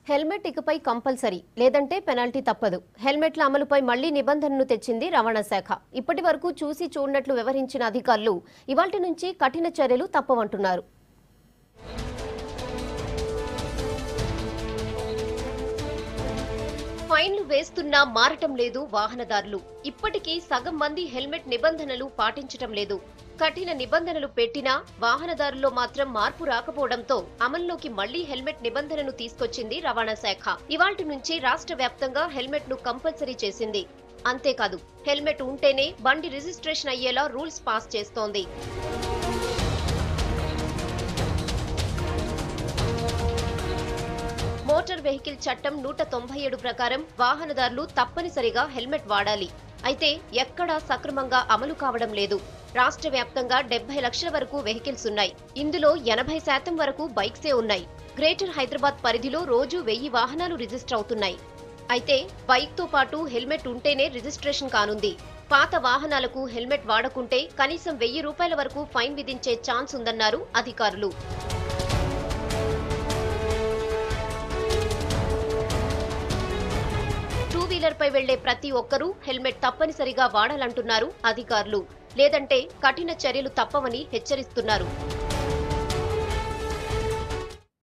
Helmet ఇకపై compulsory లేదంటే penalty తప్పదు. హెల్మెట్ల అమలుపై మళ్లీ నిబంధనను తెచ్చింది రవాణా శాఖ. ఇప్పటి వరకు చూసి చూడనట్లు వ్యవహరించిన అధికారులు ఇవాల్టి నుంచి కఠిన చర్యలు తప్పవంటున్నారు. ఫైన్లు వేస్తున్నా మారటం లేదు వాహనదారులు. ఇప్పటికీ సగం మంది హెల్మెట్ నిబంధనలు పాటించటం లేదు. కఠిన నిబంధనలు పెట్టినా వాహనదారుల్లో మాత్రం మార్పు రాకపోవడంతో అమల్లోకి మళ్లీ హెల్మెట్ నిబంధనను తీసుకొచ్చింది రవాణా శాఖ. ఇవాల్టి నుంచి రాష్ట్ర వ్యాప్తంగా హెల్మెట్ ను కంపల్సరీ చేసింది. అంతేకాదు, హెల్మెట్ ఉంటేనే బండి రిజిస్ట్రేషన్ అయ్యేలా రూల్స్ పాస్ చేస్తోంది. మోటార్ వెహికల్ చట్టం 197 ప్రకారం వాహనదారులు తప్పనిసరిగా హెల్మెట్ వాడాలి. అయితే ఎక్కడా సక్రమంగా అమలు కావడం లేదు. రాష్ట్ర వ్యాప్తంగా 70 లక్షల వరకు వెహికల్స్ ఉన్నాయి. ఇందులో 80% వరకు బైక్సే ఉన్నాయి. గ్రేటర్ హైదరాబాద్ పరిధిలో రోజు 1000 వాహనాలు రిజిస్టర్ అవుతున్నాయి. అయితే బైక్ తో పాటు హెల్మెట్ ఉంటేనే రిజిస్ట్రేషన్ కానుంది. పాత వాహనాలకు హెల్మెట్ వాడకుంటే కనీసం 1000 రూపాయల వరకు ఫైన్ విధించే ఛాన్స్ ఉందన్నారు అధికారులు. టూ వీలర్ పై వెళ్లే ప్రతి ఒక్కరూ హెల్మెట్ తప్పనిసరిగా వాడాలంటున్నారు అధికారులు. లేదంటే కఠిన చర్యలు తప్పవని హెచ్చరిస్తున్నారు.